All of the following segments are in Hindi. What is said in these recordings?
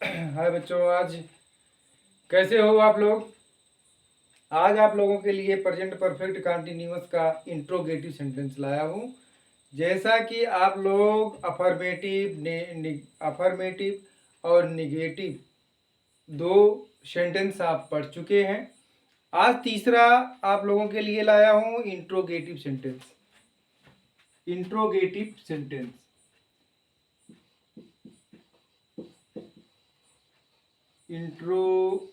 हाय बच्चों, आज कैसे हो आप लोग। आज आप लोगों के लिए प्रेजेंट परफेक्ट कंटिन्यूअस का इंट्रोगेटिव सेंटेंस लाया हूँ। जैसा कि आप लोग अफर्मेटिव और निगेटिव दो सेंटेंस आप पढ़ चुके हैं। आज तीसरा आप लोगों के लिए लाया हूँ interrogative sentence. Interrogative sentence interrogative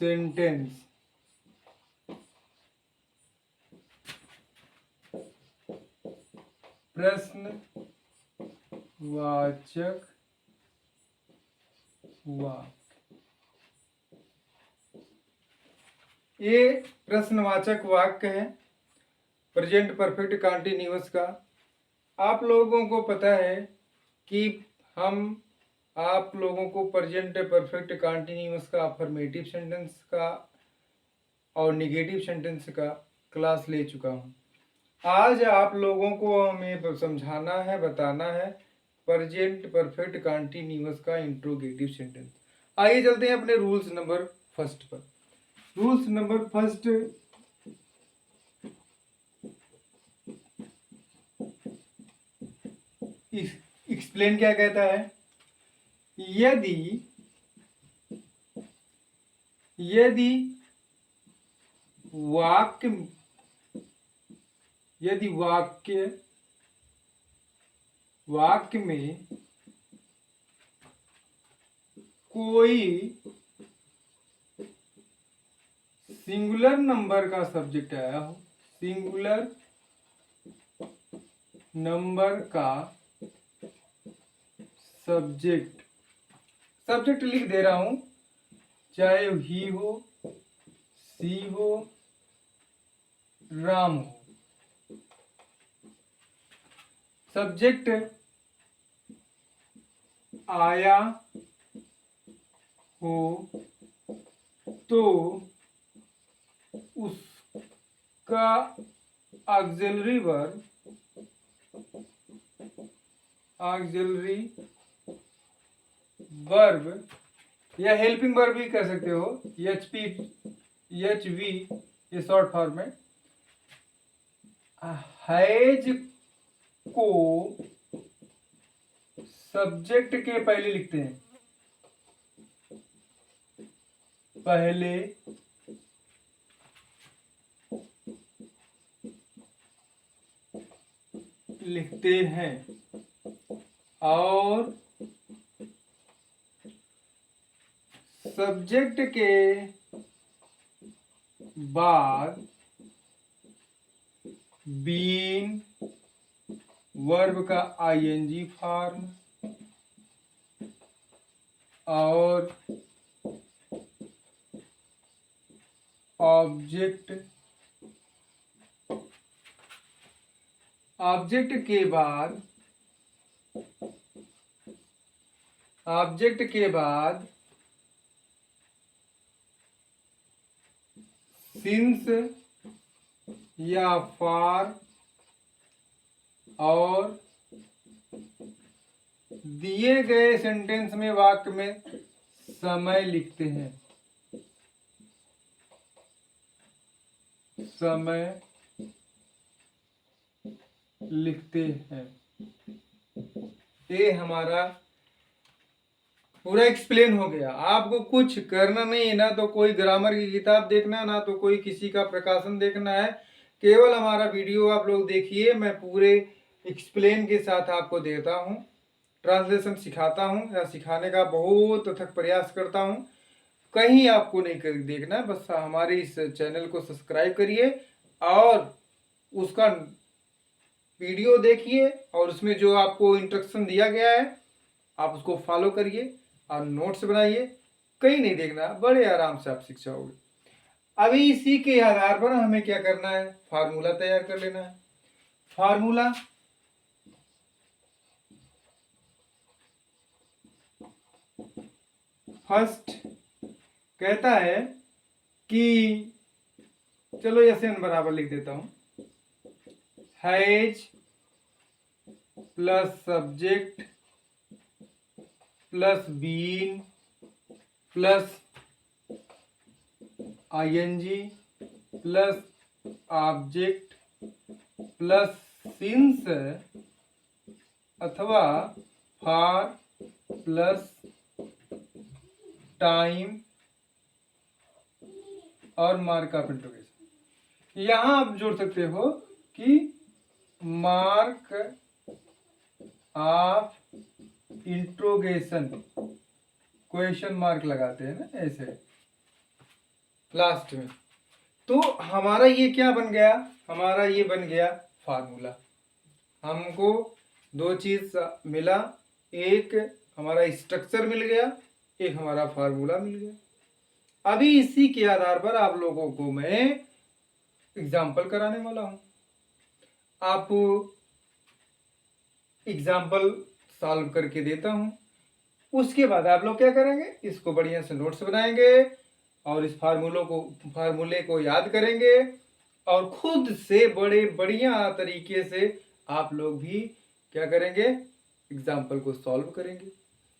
sentence प्रश्नवाचक वाक्य। ये प्रश्नवाचक वाक्य है प्रेजेंट परफेक्ट कंटिन्यूअस का। आप लोगों को पता है कि हम आप लोगों को प्रेजेंट परफेक्ट कंटिन्यूअस का, अफर्मेटिव सेंटेंस का और निगेटिव सेंटेंस का क्लास ले चुका हूँ। आज आप लोगों को हमें समझाना है, बताना है प्रेजेंट परफेक्ट कंटिन्यूअस का इंट्रोगेटिव सेंटेंस। आइए चलते हैं अपने रूल्स नंबर फर्स्ट पर। रूल्स नंबर फर्स्ट, एक्सप्लेन क्या कहता है। यदि यदि वाक्य यदि वाक्य वाक्य में कोई सिंगुलर नंबर का सब्जेक्ट आया हो, सिंगुलर नंबर का सब्जेक्ट लिख दे रहा हूं, चाहे ही हो, सी हो, राम हो। सब्जेक्ट आया हो तो उसका ऑक्सिलरी वर्ब या हेल्पिंग वर्ब भी कह सकते हो, एच वी, ये शॉर्ट फॉर्म है। हैज को सब्जेक्ट के पहले लिखते हैं, पहले लिखते हैं और सब्जेक्ट के बाद बीन वर्ब का आईएनजी फॉर्म और ऑब्जेक्ट के बाद सिंस या फॉर और दिए गए सेंटेंस में, वाक्य में समय लिखते हैं, समय लिखते हैं। ये हमारा पूरा एक्सप्लेन हो गया। आपको कुछ करना नहीं है, ना तो कोई ग्रामर की किताब देखना, ना तो कोई किसी का प्रकाशन देखना है। केवल हमारा वीडियो आप लोग देखिए। मैं पूरे एक्सप्लेन के साथ आपको देता हूँ, ट्रांसलेशन सिखाता हूँ या सिखाने का बहुत अथक प्रयास करता हूँ। कहीं आपको नहीं कर देखना, बस हमारे इस चैनल को सब्सक्राइब करिए और उसका वीडियो देखिए और उसमें जो आपको इंस्ट्रक्शन दिया गया है आप उसको फॉलो करिए और नोट्स बनाइए। कहीं नहीं देखना, बड़े आराम से आप सीख जाओगे। अभी इसी के आधार पर हमें क्या करना है, फार्मूला तैयार कर लेना है। फार्मूला फर्स्ट कहता है कि, चलो एस एन बराबर लिख देता हूं, has plus subject plus been plus I N G plus object plus since अथवा फॉर प्लस टाइम और मार्क ऑफ इंट्रोगेशन। यहां आप जोड़ सकते हो कि mark of interrogation, question mark लगाते हैं ना ऐसे लास्ट में। तो हमारा ये क्या बन गया, हमारा ये बन गया फार्मूला। हमको दो चीज मिला, एक हमारा स्ट्रक्चर मिल गया, एक हमारा फार्मूला मिल गया। अभी इसी के आधार पर आप लोगों को मैं एग्जाम्पल कराने वाला हूं। आप एग्जाम्पल सॉल्व करके देता हूं, उसके बाद आप लोग क्या करेंगे, इसको बढ़िया से नोट्स बनाएंगे और इस फार्मूले को याद करेंगे और खुद से बड़े बढ़िया तरीके से आप लोग भी क्या करेंगे, एग्जाम्पल को सॉल्व करेंगे।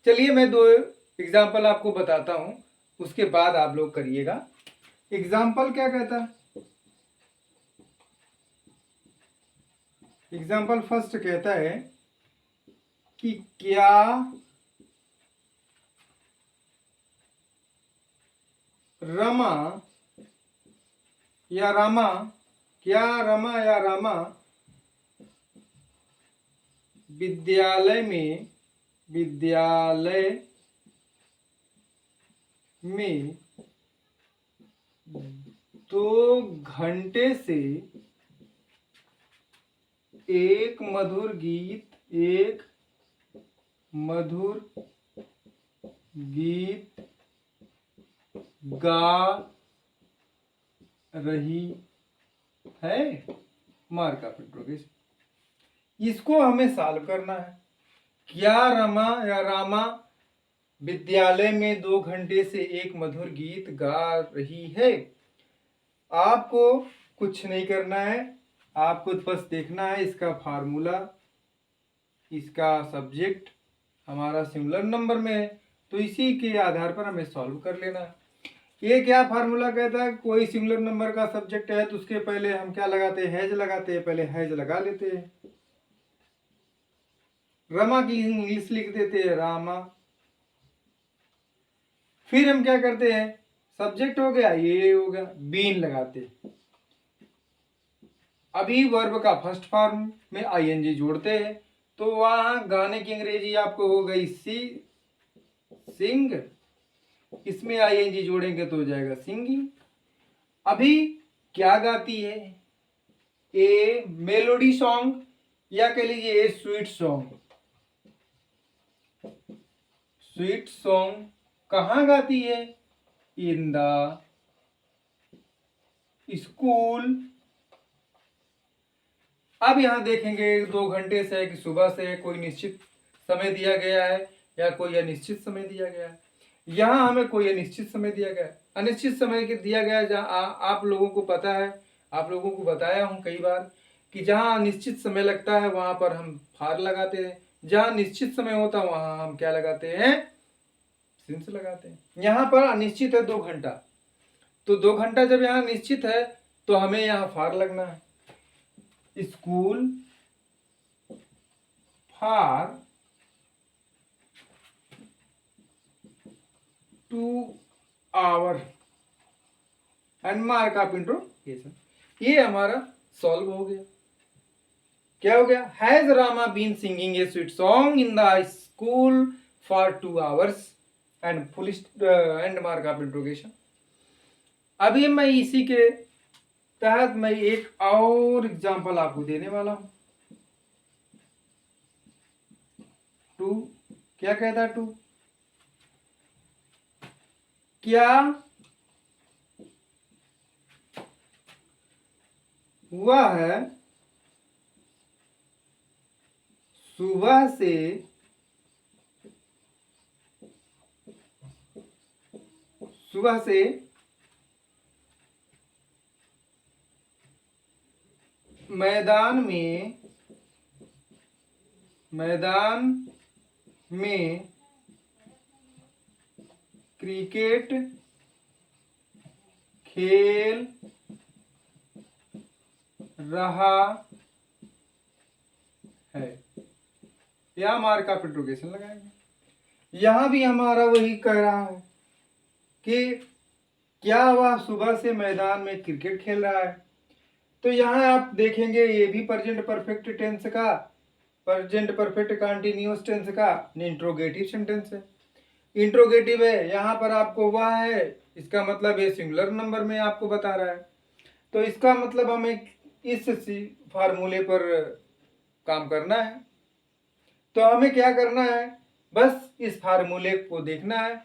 चलिए मैं दो एग्जाम्पल आपको बताता हूं, उसके बाद आप लोग करिएगा। एग्जाम्पल क्या कहता है, एग्जाम्पल फर्स्ट कहता है कि क्या रमा या रामा, क्या रमा या रामा विद्यालय में 2 घंटे से एक मधुर गीत गा रही है, मार्क ऑफ इंट्रोगेशन। इसको हमें सॉल्व करना है। क्या रमा या रामा विद्यालय में 2 घंटे से एक मधुर गीत गा रही है। आपको कुछ नहीं करना है, आपको बस देखना है इसका फार्मूला, इसका सब्जेक्ट हमारा सिमिलर नंबर में है, तो इसी के आधार पर हमें सॉल्व कर लेना है। ये क्या फार्मूला कहता है, कोई सिमिलर नंबर का सब्जेक्ट है तो उसके पहले हम क्या लगाते हैं, हैज लगाते हैं, पहले हैज लगा लेते हैं। रमा की इंग्लिश लिख देते हैं रामा। फिर हम क्या करते हैं, सब्जेक्ट हो गया, ये हो गया, बीन लगाते हैं। अभी वर्ब का फर्स्ट फॉर्म में आईएनजी जोड़ते हैं, तो वहां गाने की अंग्रेजी आपको हो गई सिंग, इसमें आईएनजी जोड़ेंगे तो हो जाएगा सिंगिंग। अभी क्या गाती है, ए मेलोडी सॉन्ग या कह लीजिए ए स्वीट सॉन्ग। स्वीट सॉन्ग कहाँ गाती है, इन द स्कूल। अब यहां देखेंगे 2 घंटे से है कि सुबह से है, कोई निश्चित समय दिया गया है या कोई अनिश्चित समय दिया गया है। यहां हमें कोई अनिश्चित समय दिया गया है, अनिश्चित समय दिया गया है। जहां आप लोगों को पता है, आप लोगों को बताया हूं कई बार कि जहां निश्चित समय लगता है वहां पर हम फार लगाते हैं, जहां निश्चित समय होता है वहां हम क्या लगाते हैं, सिंस लगाते हैं। यहां पर अनिश्चित है 2 घंटा, तो 2 घंटा जब यहाँ निश्चित है तो हमें यहाँ फार लगना है। School for 2 hour and mark of interrogation. ये हमारा सॉल्व हो गया। क्या हो गया, has Rama been singing a sweet song in the school for 2 hours and full and mark of interrogation. अभी मैं इसी के तहत मैं एक और एग्जांपल आपको देने वाला हूं। 2 क्या कहता है, 2 क्या हुआ है सुबह से मैदान में मैदान में क्रिकेट खेल रहा है, या मार्क आप इंट्रोगेशन लगाएंगे। यहां भी हमारा वही कह रहा है कि क्या वह सुबह से मैदान में क्रिकेट खेल रहा है। तो यहाँ आप देखेंगे ये भी प्रेजेंट परफेक्ट टेंस का, प्रेजेंट परफेक्ट कंटीन्यूअस टेंस का इंट्रोगेटिव सेंटेंस है। इंट्रोगेटिव है, यहाँ पर आपको वह है, इसका मतलब ये सिंगुलर नंबर में आपको बता रहा है। तो इसका मतलब हमें इस फार्मूले पर काम करना है। तो हमें क्या करना है, बस इस फार्मूले को देखना है।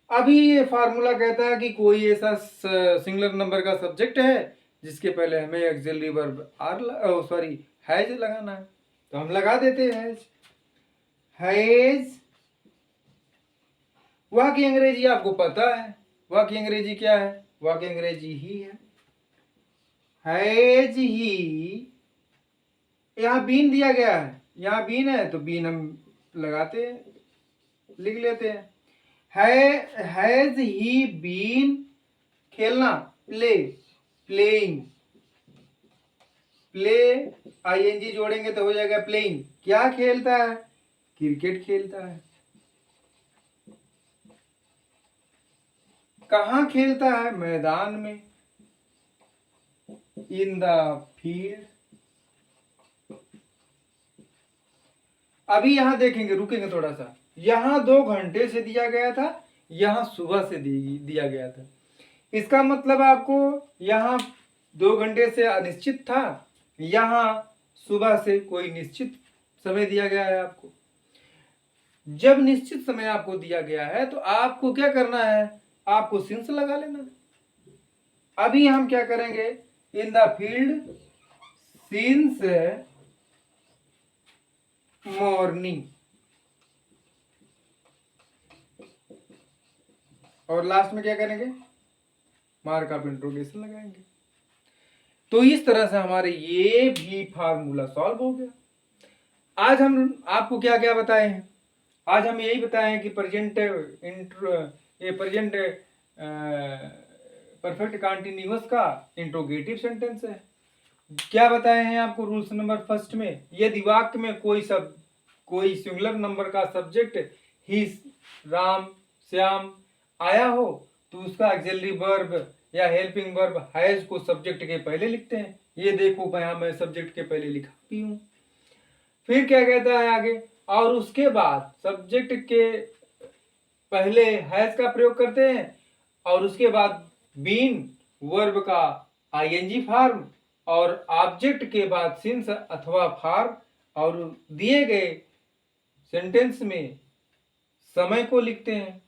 अभी ये फार्मूला कहता है कि कोई ऐसा सिंगुलर नंबर का सब्जेक्ट है जिसके पहले हमें ऑक्सिलरी वर्ब हैज लगाना है। तो हम लगा देते हैं हैज। वह की अंग्रेजी आपको पता है, वह की अंग्रेजी क्या है, वह की अंग्रेजी ही है, हैज ही। यहाँ बीन दिया गया है, यहाँ बीन है तो बीन हम लगाते हैं, लिख लेते हैं। हैज ही बीन, खेलना प्ले, प्लेइंग, प्ले आईएनजी जोड़ेंगे तो हो जाएगा प्लेइंग। क्या खेलता है, क्रिकेट खेलता है। कहाँ खेलता है, मैदान में, इन द फील्ड। अभी यहां देखेंगे, रुकेंगे थोड़ा सा। यहां 2 घंटे से दिया गया था, यहां सुबह से दिया गया था। इसका मतलब आपको यहां 2 घंटे से अनिश्चित था, यहां सुबह से कोई निश्चित समय दिया गया है आपको। जब निश्चित समय आपको दिया गया है तो आपको क्या करना है, आपको सिंस लगा लेना है। अभी हम क्या करेंगे, in the field since morning, और लास्ट में क्या करेंगे, मार्क ऑफ इंट्रोगेशन लगाएंगे। तो इस तरह से हमारे ये भी फार्मूला सॉल्व हो गया। आज हम आपको क्या क्या बताए हैं, आज हम यही बताए हैं कि प्रेजेंट परफेक्ट कंटीन्यूअस का इंट्रोगेटिव सेंटेंस है। क्या बताए हैं आपको रूल्स नंबर फर्स्ट में, यदि वाक्य में कोई सिंगुलर नंबर का सब्जेक्ट ही, राम, श्याम आया हो तो उसका ऑक्सिलरी वर्ब या हेल्पिंग वर्ब हैज को सब्जेक्ट के पहले लिखते हैं। ये देखो मैं सब्जेक्ट के पहले लिखा भी हूं। फिर क्या कहता है आगे, और उसके बाद सब्जेक्ट के पहले हैज का प्रयोग करते हैं, और उसके बाद बीन वर्ब का आईएनजी फॉर्म, और ऑब्जेक्ट के बाद सिंस अथवा फॉर, और दिए गए सेंटेंस में समय को लिखते हैं।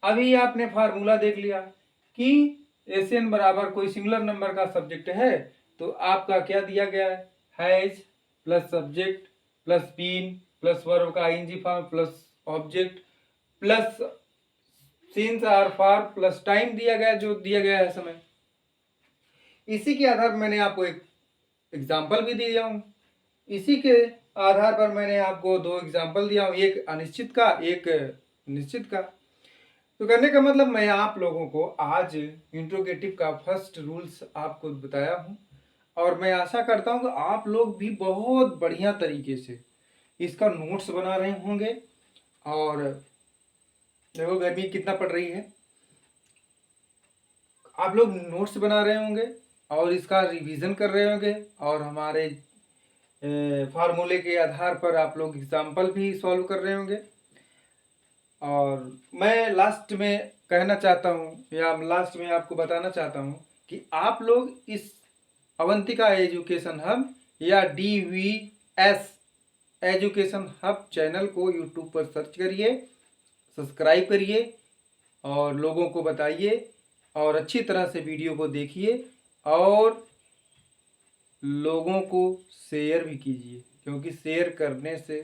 अभी आपने फार्मूला देख लिया कि एसएन बराबर कोई सिंगुलर नंबर का सब्जेक्ट है तो आपका क्या दिया गया है, has plus subject plus been plus verb का ING form plus object plus since और फॉर प्लस टाइम दिया गया, जो दिया गया है समय। इसी के आधार पर मैंने आपको एक एग्जाम्पल भी दिया हूं। इसी के आधार पर मैंने आपको 2 एग्जाम्पल दिया हूं, एक अनिश्चित का, एक निश्चित का। तो कहने का मतलब मैं आप लोगों को आज इंट्रोगेटिव का फर्स्ट रूल्स आपको बताया हूं, और मैं आशा करता हूं कि आप लोग भी बहुत बढ़िया तरीके से इसका नोट्स बना रहे होंगे। और देखो गर्मी कितना पड़ रही है, आप लोग नोट्स बना रहे होंगे और इसका रिवीजन कर रहे होंगे, और हमारे फार्मूले के आधार पर आप लोग एग्जाम्पल भी सॉल्व कर रहे होंगे। और मैं लास्ट में कहना चाहता हूँ, या लास्ट में आपको बताना चाहता हूँ कि आप लोग इस अवंतिका एजुकेशन हब या DVS एजुकेशन हब चैनल को यूट्यूब पर सर्च करिए, सब्सक्राइब करिए और लोगों को बताइए, और अच्छी तरह से वीडियो को देखिए और लोगों को शेयर भी कीजिए, क्योंकि शेयर करने से,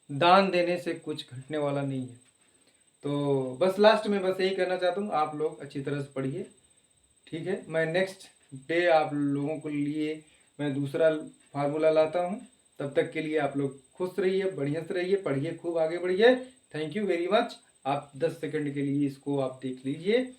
दान देने से कुछ घटने वाला नहीं है। तो बस लास्ट में बस यही कहना चाहता हूँ, आप लोग अच्छी तरह से पढ़िए, ठीक है। मैं नेक्स्ट डे आप लोगों के लिए मैं दूसरा फार्मूला लाता हूँ, तब तक के लिए आप लोग खुश रहिए, बढ़िया से रहिए, पढ़िए, खूब आगे बढ़िए। Thank you very much. आप 10 सेकंड के लिए इसको आप देख लीजिए।